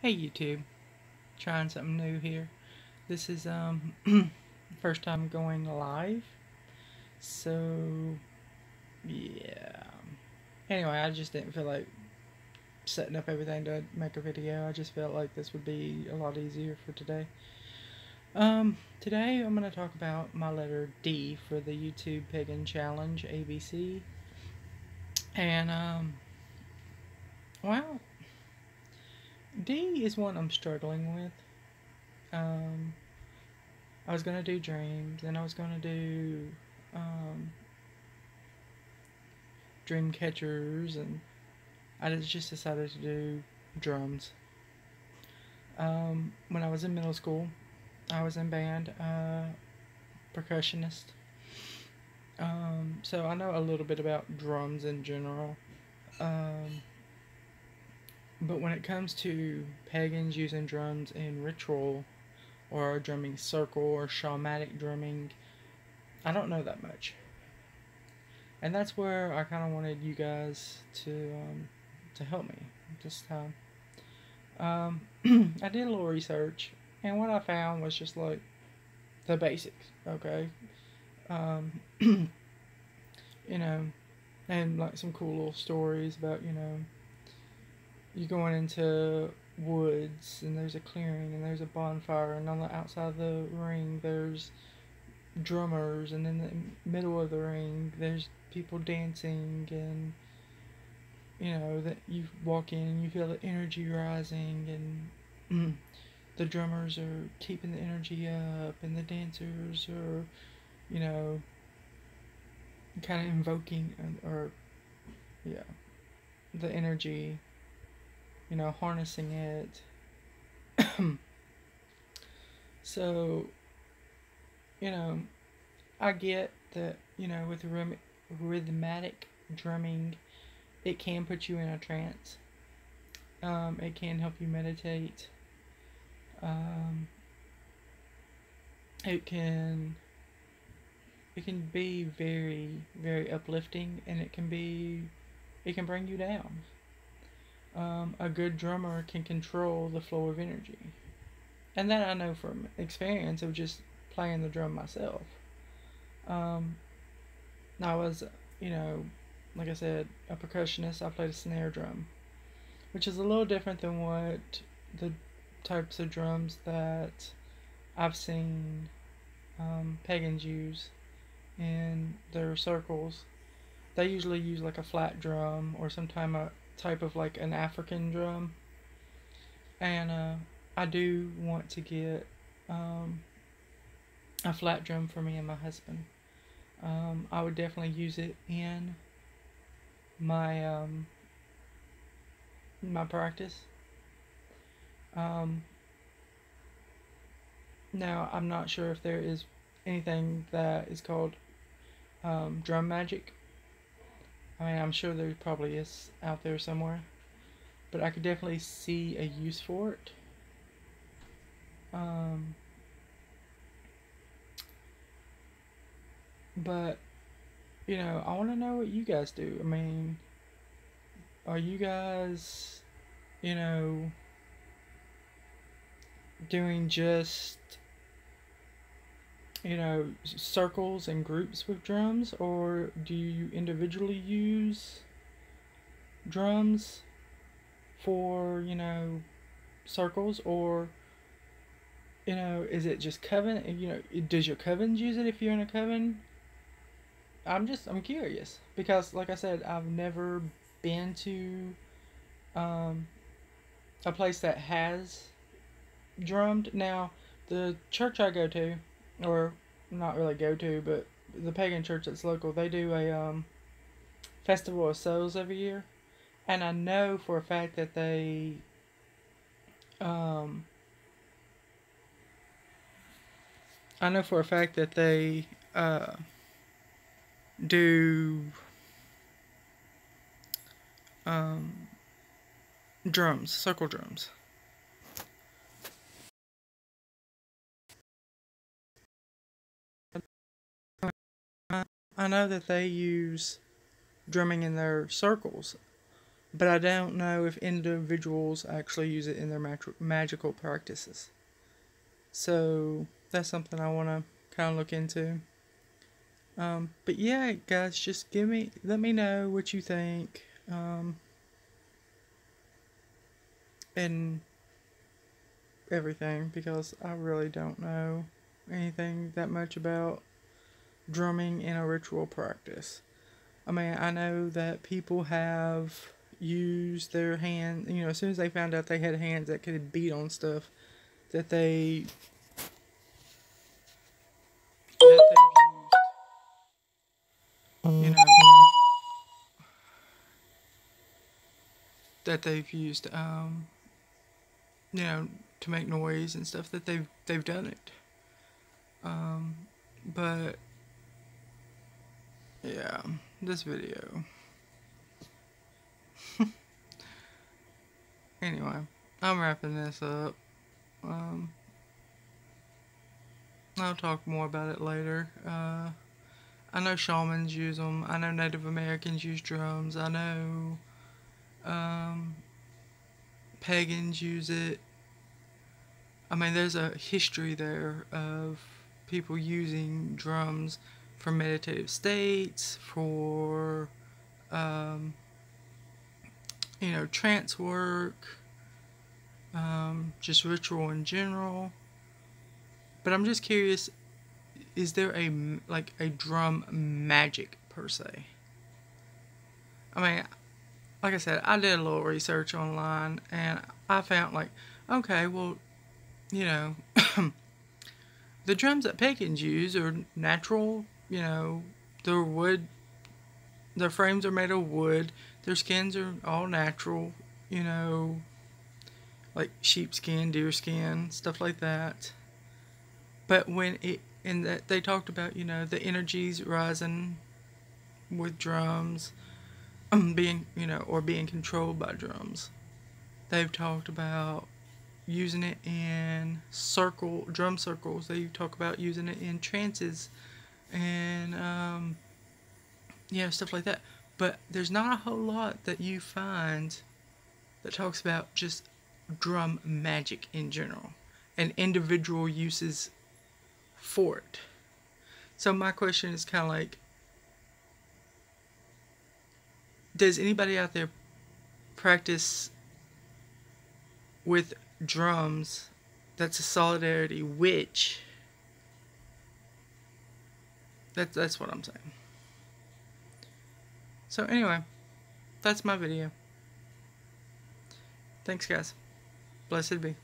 Hey YouTube, trying something new here. This is first time going live. So yeah. Anyway, I just didn't feel like setting up everything to make a video. I just felt like this would be a lot easier for today. Today I'm gonna talk about my letter D for the YouTube Pagan Challenge ABC. And well, D is one I'm struggling with. Um I was gonna do dreams, and I was gonna do um, dream catchers, and I just decided to do drums. When I was in middle school, I was in band, percussionist. So I know a little bit about drums in general. Um, but when it comes to pagans using drums in ritual or drumming circle or shamanic drumming, I don't know that much. And that's where I kind of wanted you guys to help me this time. I did a little research, and what I found was just like the basics. Okay, um, you know, and like some cool little stories about you going into woods and there's a clearing and there's a bonfire, and on the outside of the ring there's drummers, and in the middle of the ring there's people dancing, and that you walk in and you feel the energy rising, and the drummers are keeping the energy up, and the dancers are, you know, kind of invoking or yeah, the energy, harnessing it. So, you know, I get that, with rhythmatic drumming, it can put you in a trance. It can help you meditate. Um, it can be very, very uplifting, and it can bring you down. A good drummer can control the flow of energy, and that I know from experience of just playing the drum myself. Um, I was, you know, like I said, a percussionist. I played a snare drum, which is a little different than what the types of drums that I've seen pagans use in their circles. They usually use like a flat drum or some type of like an African drum. And I do want to get um, a flat drum for me and my husband. I would definitely use it in my my practice. Um, Now I'm not sure if there is anything that is called drum magic. I mean, I'm sure there probably is out there somewhere, but I could definitely see a use for it. Um, but I want to know what you guys do. I mean, are you guys, you know, doing just circles and groups with drums, or do you individually use drums for circles, or is it just coven? Does your covens use it if you're in a coven? I'm curious because, like I said, I've never been to um, a place that has drummed. Now, the church I go to, or not really go to, but the pagan church that's local, they do a festival of souls every year, and I know for a fact that um, I know for a fact that they do um, drums, circle drums. I know that they use drumming in their circles. but I don't know if individuals actually use it in their magical practices. So that's something I want to kind of look into. But yeah, guys, just let me know what you think. And everything, because I really don't know anything that much about drumming in a ritual practice. I mean, I know that people have used their hand, as soon as they found out they had hands that could beat on stuff, that they've used, that they've used, to make noise and stuff, that they've done it. But yeah, this video. Anyway, I'm wrapping this up. I'll talk more about it later. I know shamans use them. I know Native Americans use drums. I know pagans use it. I mean, there's a history there of people using drums for meditative states, for trance work, just ritual in general. But I'm just curious, is there a drum magic per se? I mean, like I said, I did a little research online, and I found okay, well, the drums that pagans use are natural. They're wood. Their frames are made of wood. Their skins are all natural. Like sheepskin, deerskin, stuff like that. But they talked about, the energies rising with drums, being controlled by drums. They've talked about using it in drum circles. They talk about using it in trances and stuff like that. But there's not a whole lot that you find that talks about just drum magic in general and individual uses for it. So my question is kind of does anybody out there practice with drums that's a solidarity witch? That's what I'm saying. So anyway, that's my video. Thanks, guys. Blessed be.